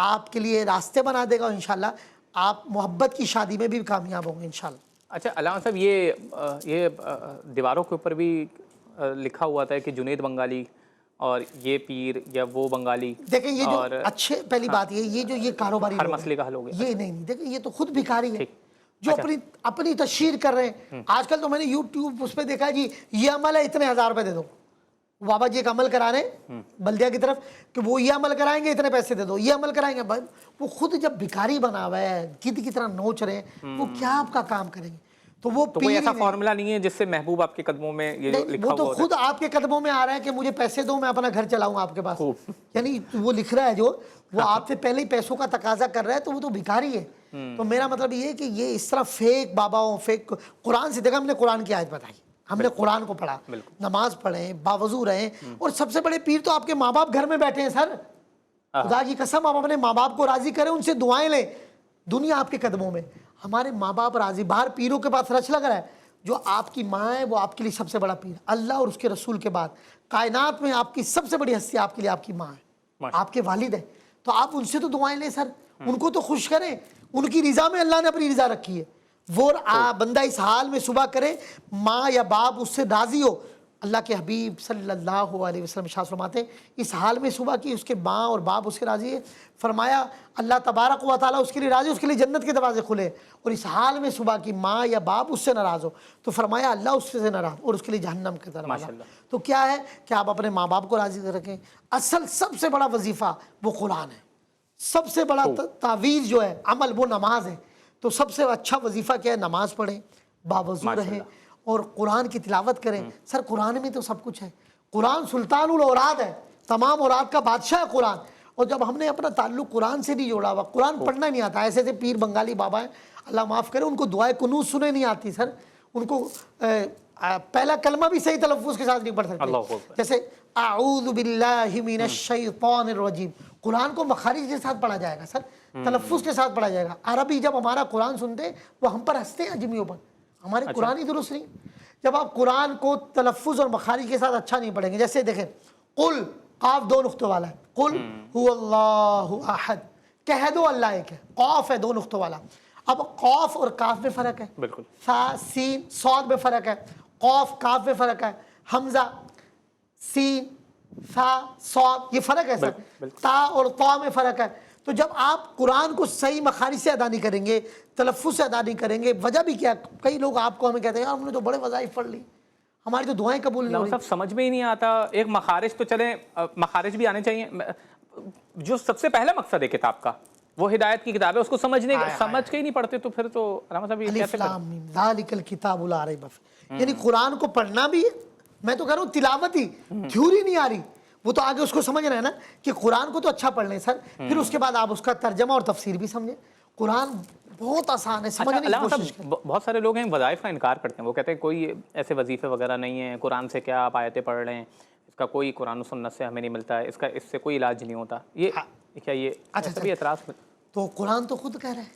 آپ کے لیے راستے بنا دے گا, انشاءاللہ آپ محبت کی شادی میں بھی کامیاب ہوں گے انشاءاللہ. اچھا علامہ صاحب یہ دیواروں کے اوپر بھی لکھا ہوا تھا کہ جنید بنگالی اور یہ پیر یا وہ بنگالی. دیکھیں یہ جو اچھے, پہلی بات یہ کاروباری ہر مسئلے کا حل ہو گیا. یہ نہیں, دیکھیں یہ تو خود بھکاری ہے جو اپنی تشہیر کر رہے ہیں. آج کل تو میں نے یوٹیوب اس پہ دیکھا جی یہ عمل ہے اتنے 1000 روپے دے دو, بابا جی ایک عمل کرا رہے ہیں بلدیہ کی طرف کہ وہ یہ عمل کرائیں گے اتنے پیسے دے دو, یہ عمل کرائیں گے. وہ خود جب بھکاری بنا ہوا ہے, گدھ کی طرح نوچ رہے ہیں, وہ کیا آپ کا کام کریں گے؟ تو وہ کوئی ایسا فارمولا نہیں ہے جس سے محبوب آپ کے قدموں میں یہ جو لکھا وہ تو خود آپ کے قدموں میں آ رہا ہے کہ مجھے پیسے دو میں اپنا گھر چلاؤں آپ کے پاس. یعنی وہ لکھ رہا ہے جو وہ آپ سے پہلے ہی پیسوں کا تقاضا کر رہا ہے, تو وہ تو بھکاری ہے. تو میرا مطلب یہ ہے کہ یہ اس طرح فیک باباؤں, فیک قرآن سے, دیکھا ہم نے قرآن کی آیت بتائی, हमने कुरान को पढ़ा, नमाज पढ़े, बावजू रहे, और सबसे बड़े पीर तो आपके माँ बाप घर में बैठे हैं सर। खुदा की कसम, आप अपने माँ बाप को राजी करें, उनसे दुआएं लें, दुनिया आपके कदमों में। हमारे माँ बाप राजी, बाहर पीरों के पास रच लग रहा है, जो आपकी माँ है वो आपके लिए सबसे बड़ा पीर, अल्लाह और उसके रसूल के बाद कायनात में आपकी सबसे बड़ी हस्ती आपके लिए आपकी माँ है, आपके वालिद है। तो आप उनसे तो दुआएं लें सर, उनको तो खुश करें, उनकी रज़ा में अल्लाह ने अपनी रज़ा रखी है। वो बंदा इस हाल में सुबह करे, माँ या बाप उससे राज़ी हो। अल्लाह के हबीब सल्लल्लाहु अलैहि वसल्लम इरशाद फरमाते हैं, इस हाल में सुबह की उसके माँ और बाप उसके राज़ी है, फरमाया अल्लाह तबारक व तआला उसके लिए राज़ी, उसके लिए जन्नत के दरवाजे खुले। और इस हाल में सुबह की माँ या बाप उससे नाराज़ हो तो फरमाया अल्लाह उससे नाराज़ और उसके लिए जहन्नम के दरवाजा। तो क्या है कि आप अपने माँ बाप को राज़ी रखें। असल सबसे बड़ा वजीफ़ा वो कुरान है, सबसे बड़ा तावीज़ जो है अमल वो नमाज है। तो सबसे अच्छा वजीफ़ा क्या है, नमाज पढ़ें, बावज़ू रहें और कुरान की तिलावत करें। सर कुरान में तो सब कुछ है, कुरान सुल्तानुल औराद है, तमाम औराद का बादशाह है कुरान। और जब हमने अपना ताल्लुक़ कुरान से नहीं जोड़ा हुआ, कुरान पढ़ना नहीं आता, ऐसे ऐसे पीर बंगाली बाबा हैं, अल्लाह माफ़ करे, उनको दुआए कुनूत सुने नहीं आती सर, उनको पहला कलमा भी सही तलफ़्फ़ुज़ के साथ नहीं पढ़ सकते। जैसे आऊज़ु बिल्लाहि मिनश शैतानिर रजीम, कुरान को मखारिज के साथ पढ़ा जाएगा सर, तलफ़्फ़ुज़ के साथ पढ़ा जाएगा। अरबी जब हमारा कुरान सुनते वो हम पर हंसते हैं अजमियों पर, हमारे कुरान ही दुरुस्त नहीं। जब आप कुरान को तलफ़्फ़ुज़ और मखारिज के साथ अच्छा नहीं पढ़ेंगे, जैसे देखें कुल काफ दो नुक्तों वाला है, कुल हुवल्लाहु अहद, कह दो अल्लाह एक है, काफ है दो नुक्तों वाला। अब काफ और काफ में फ़र्क है, बिल्कुल, सा सीन सौद में फ़र्क है, काफ काफ में फ़र्क है, हमज़ा सीन सा सौद ये फ़र्क है सर, ता और ता में फ़र्क है। तो जब आप कुरान को सही मखारिज से अदा नहीं करेंगे, तलफ़्फ़ुज़ से अदा नहीं करेंगे, वजह भी क्या, कई लोग आपको हमें कहते हैं यार हमने तो बड़े वज़ाइफ़ पढ़ ली, हमारी तो दुआएं कबूल नहीं हो रही। सब समझ में ही नहीं आता। एक मखारिज तो चले, मखारिज भी आने चाहिए, जो सबसे पहला मकसद है किताब का वो हिदायत की किताब है, उसको समझने समझ के ही नहीं पढ़ते तो फिर तो रामा साहब ये कैसे करें? ज़ालिकल किताबुल ला रैब फीह, यानी कुरान को पढ़ना भी, मैं तो कह रहा हूँ तिलावत ही, थ्योरी नहीं आ रही, वो तो आगे उसको समझ रहे हैं ना कि कुरान को तो अच्छा पढ़ लें सर, फिर उसके बाद आप उसका तर्जमा और तफसीर भी समझें। कुरान बहुत आसान है, समझने की कोशिश करें। बहुत सारे लोग हैं वज़ाइफ़ का इनकार करते हैं, वो कहते हैं कोई ऐसे वजीफ़े वगैरह नहीं है, कुरान से क्या आप आयतें पढ़ रहे हैं, इसका कोई कुरान और सुन्नत से हमें नहीं मिलता है, इसका इससे कोई इलाज नहीं होता, ये क्या ये अच्छा भी एतराज़? तो कुरान तो खुद कह रहा है,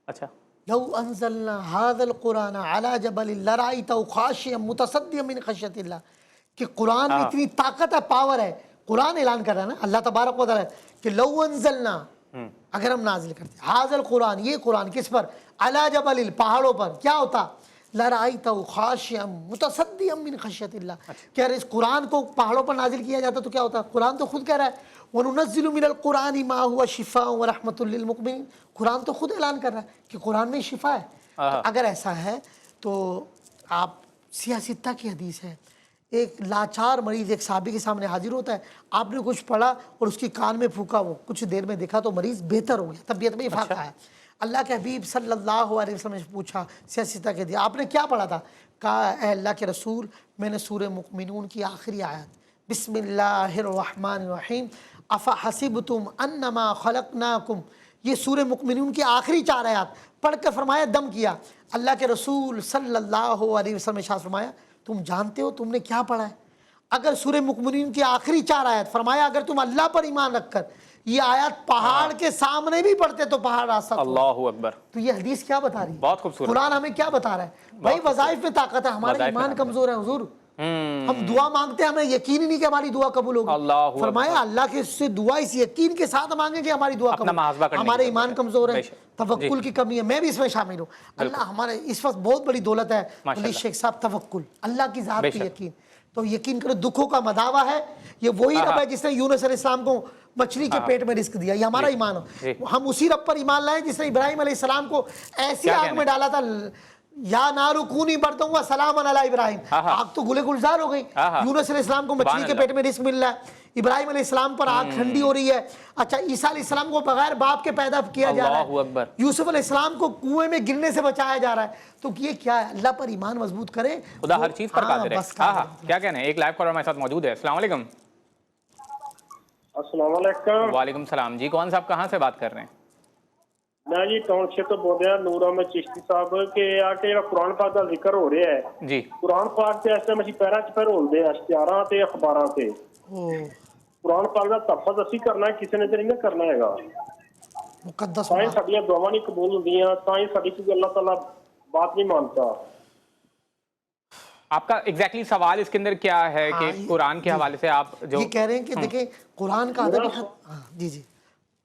अच्छा, लौ अंज़लना हाज़ल कुरान अला जबलिन लरअयतहु खाशिय्यन मुतसद्दियन मिन खश्यतिल्लाह, कि कुरान में इतनी ताकत है, पावर है। कुरान ऐलान कर रहा है ना अल्लाह तबारक व तआला कि लौ अंज़लना, अगर हम नाजिल करते हाज़ल कुरान, ये कुरान किस पर, अला जबलिन, पहाड़ों पर, क्या होता, लरअयतहु खाशिय्यन मुतसद्दियन मिन खश्यतिल्लाह, क्या इस कुरान को पहाड़ों पर नाजिल किया जाता तो क्या होता। कुरान तो खुद कह रहा है वनुनज़्ज़िलु मिनल कुरानि मा हुवा शिफ़ाउन व रहमतुल लिल मुमिनीन, कुरान तो खुद ऐलान कर रहा है कि कुरान में शिफा है। तो अगर ऐसा है तो आप सियासित्ता की हदीस है, एक लाचार मरीज एक साहबी के सामने हाजिर होता है, आपने कुछ पढ़ा और उसकी कान में फूका, वो कुछ देर में देखा तो मरीज बेहतर हो गया, तबीयत में इफ़ाक़ा है। अल्लाह के हबीब सल्लल्लाहु अलैहि वसल्लम ने पूछा सियासित्ता के दिया, आपने क्या पढ़ा था? कहा ए अल्लाह के रसूल, मैंने सूरह मुमिनून की आखिरी आयत बिस्मिल्लाहिर्रहमानिर्रहीम अफ़ा हसिबतुम अन्नमा खलक़नाकुम, ये सूरह मुमिनून की आखिरी 4 आयत पढ़ कर फरमाया, दम किया। अल्लाह के रसूल सल्लल्लाहु अलैहि वसल्लम ने फरमाया, तुम जानते हो तुमने क्या पढ़ा है? अगर सूरह मुमिनून की आखिरी 4 आयत फरमाया, अगर तुम अल्लाह पर ईमान रखकर ये आयत पहाड़ के सामने भी पढ़ते तो पहाड़ रास्ता, अल्लाहु अकबर। तो ये हदीस क्या बता रही है? बहुत खूबसूरत। कुरान हमें क्या बता रहा है? भाई वज़ाइफ में ताकत है, हमारा ईमान कमजोर है हुजूर, हम दुआ मांगते हैं, हमें यकीन ही नहीं कि हमारी दुआ कबूल होगी। फरमाया अल्लाह के से दुआ इस यकीन के साथ मांगे कि हमारी दुआ कबूल, हमारे ईमान कमजोर है, तवक्कुल की कमी है, मैं भी इसमें शामिल हूँ। अल्लाह हमारे इस वक्त बहुत बड़ी दौलत है वली शेख साहब, तवक्कुल, अल्लाह की ज़ात पे यकीन। तो यकीन करो दुखों का मदावा है, ये वही रब है जिसने यूनुस अलैहिस्सलाम को मछली के पेट में रिस्क दिया, ये हमारा ईमान है। हम उसी रब पर ईमान लाए जिसने इब्राहिम अलैहिस्सलाम को ऐसी आग में डाला था, या नारू कूनी बरतूंगा सलामन अला इब्राहिम, आग तो गुले गुलजार हो गई। यूनुस अलैहिस्सलाम को मछली के पेट में रिस्क मिल रहा है, इब्राहिम अलैहिस्सलाम पर आग ठंडी हो रही है। अच्छा, ईसा अलैहिस्सलाम को बगैर बाप के पैदा किया जा रहा है, यूसुफ अलैहिस्सलाम को कुएं में गिरने से बचाया जा रहा है। तो ये क्या है, अल्लाह पर ईमान मजबूत करे, खुदा हर चीज पर कादिर है। क्या कहना है? एक लाइव कॉलर हमारे साथ मौजूद है। अस्सलाम वालेकुम। अस्सलाम वालेकुम। वालेकुम सलाम जी, कौन साहब कहाँ से बात कर रहे हैं? ਮੈਂ ਜੀ ਟਾਊਨਸ਼ਿਪ ਤੋਂ ਬੋਲ ਰਿਹਾ ਨੂਰ ਅਹਿਮਦ ਚਿਸ਼ਤੀ ਸਾਹਿਬ ਕਿ ਆ ਕਿ ਜਿਹੜਾ ਕੁਰਾਨ ਪਾਕ ਦਾ ਜ਼ਿਕਰ ਹੋ ਰਿਹਾ ਹੈ ਜੀ ਕੁਰਾਨ ਪਾਕ ਤੇ ਇਸ ਟਾਈਮ ਅਸੀਂ ਪੈਰਾਂ 'ਚ ਪਰੋਲਦੇ ਆ ਇਸ਼ਤਿਹਾਰਾਂ ਤੇ ਅਖਬਾਰਾਂ ਤੇ ओ ਕੁਰਾਨ ਪਾਕ ਦਾ ਤਫਜ਼ ਅਸੀਂ ਕਰਨਾ ਹੈ, ਕਿਸੇ ਨੇ ਤੇ ਨਹੀਂ ਕਰਨਾ ਹੈਗਾ। मुकद्दस ਤਾਂ ਹੀ होना। ਸਾਡੀਆਂ ਦੁਆਵਾਂ ਨਹੀਂ ਕਬੂਲ ਹੁੰਦੀਆਂ, ਤਾਂ ਹੀ ਸਾਡੀ ਕੋਈ ਅੱਲਾह ताला बात नहीं मानता। आपका एग्जैक्टली सवाल इसके अंदर क्या है कि हाँ, कुरान के हवाले से आप जो ये कह रहे हैं कि देखिए कुरान का अदब हाँ, जी जी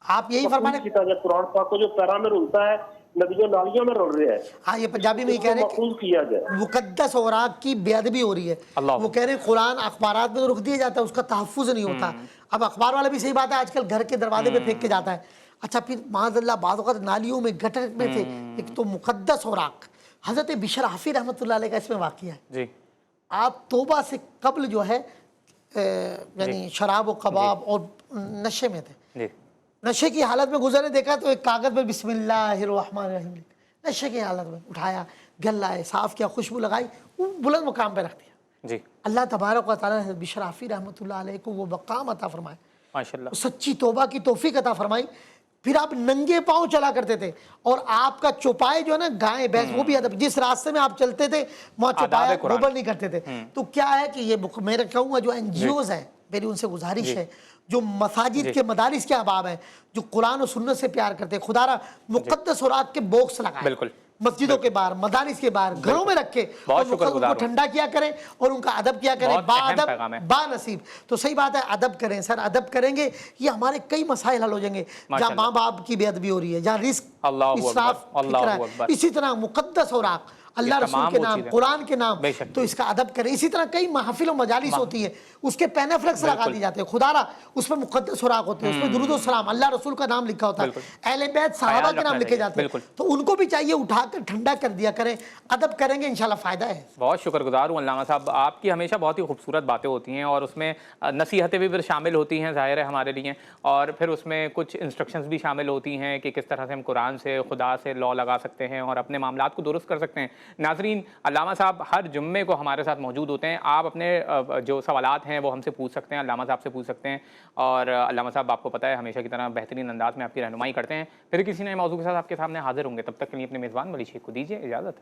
आप यही फरमा रहे किया जाए कुरान पाक को जो पैरा में रुलता है नदियों नालियों में रुल रहा है, हाँ ये पंजाबी में ही कह रहे हैं महफूज किया जाए। कि मुकद्दस औराक की बेअदबी हो रही है। अल्लाह। वो कह रहे हैं कुरान अखबारात में तो रुख दिया जाता है, उसका तहफ़्फ़ुज़ नहीं होता। अब अखबार वाला भी सही बात है, आजकल घर के दरवाजे पे फेंक के जाता है। अच्छा फिर माज़अल्लाह बाद वक़्त नालियों में गटर में थे, एक तो मुकद्दस औराक। हज़रत बिशर हाफ़ी रहमतुल्लाह अलैह का इसमें वाक़िया है। जी आप तौबा से कब्ल जो है यानी शराब और कबाब और नशे में थे, जी नशे की हालत में गुजरे, देखा तो एक कागज़ पर बिस्मिल्लाहिर्रहमानिर्रहीम लिखा, नशे की हालत में उठाया, गलाए, साफ़ किया, खुशबू लगाई, वो बुलंद मुकाम पे रख दिया। जी अल्लाह तबारक व तआला ने बिशर हाफ़ी रहमतुल्लाह अलैह को वो मकाम अता फरमाए, माशाल्लाह। सच्ची तौबा की तौफीक अता फरमाई। फिर आप नंगे पांव चला करते थे और आपका चौपाए जो है ना गाय भैंस वो भी अदब, जिस रास्ते में आप चलते थे वहाँ चौपाया कुरान। गोबर नहीं करते थे। तो क्या है कि ये मेरा कहूँगा जो NGOs है, मेरी उनसे गुजारिश है, जो मसाजिद के मदारिस के अहबाब हैं, जो कुरान और सुन्नत से प्यार करते हैं, खुदारा मुक़द्दस औराक के बॉक्स लगाए बिल्कुल मस्जिदों के बाहर, मदारिस के बाहर, घरों में रखे और उनको ठंडा किया करें और उनका अदब किया करें, बाअदब बानसीब। तो सही बात है, अदब करें सर, अदब करेंगे ये हमारे कई मसाइल हल हो जाएंगे। जहाँ माँ बाप की बेअदबी हो रही है, जहाँ रिस्क इसराफ फिक्र है, इसी तरह मुक़द्दस औराक अल्लाह रसूल के नाम, कुरान के नाम, तो इसका अदब करें। इसी तरह कई महफिल और मजालिस होती है, उसके पैनाफ्लेक्स लगा दिए जाते हैं, खुदारा उस पर मुक़द्दस औराक होते हैं, उसमें दुरूद व सलाम अल्लाह रसूल का नाम लिखा होता है, अहले बैत सहाबा के नाम लिखे जाते हैं, तो उनको भी चाहिए उठाकर ठंडा कर दिया करें। अदब करेंगे इंशाल्लाह फ़ायदा है। बहुत शुक्रगुजार हूँ अल्लामा साहब, आपकी हमेशा बहुत ही खूबसूरत बातें होती हैं और उसमें नसीहतें भी फिर शामिल होती हैं, ज़ाहिर है हमारे लिए, और फिर उसमें कुछ इंस्ट्रक्शंस भी शामिल होती हैं कि किस तरह से हम कुरान से, खुदा से लॉ लगा सकते हैं और अपने मामलात को दुरुस्त कर सकते हैं। नाज़रीन, अल्लामा साहब हर जुम्मे को हमारे साथ मौजूद होते हैं, आप अपने जो सवालात हैं वो हमसे पूछ सकते हैं, अल्लामा साहब से पूछ सकते हैं। और अल्लामा साहब आपको पता है हमेशा की तरह बेहतरीन अंदाज में आपकी रहनुमाई करते हैं। फिर किसी नए मौजू के साथ आपके सामने हाजिर होंगे, तब तक के लिए अपने मेज़बान वली शेख को दीजिए इजाज़त।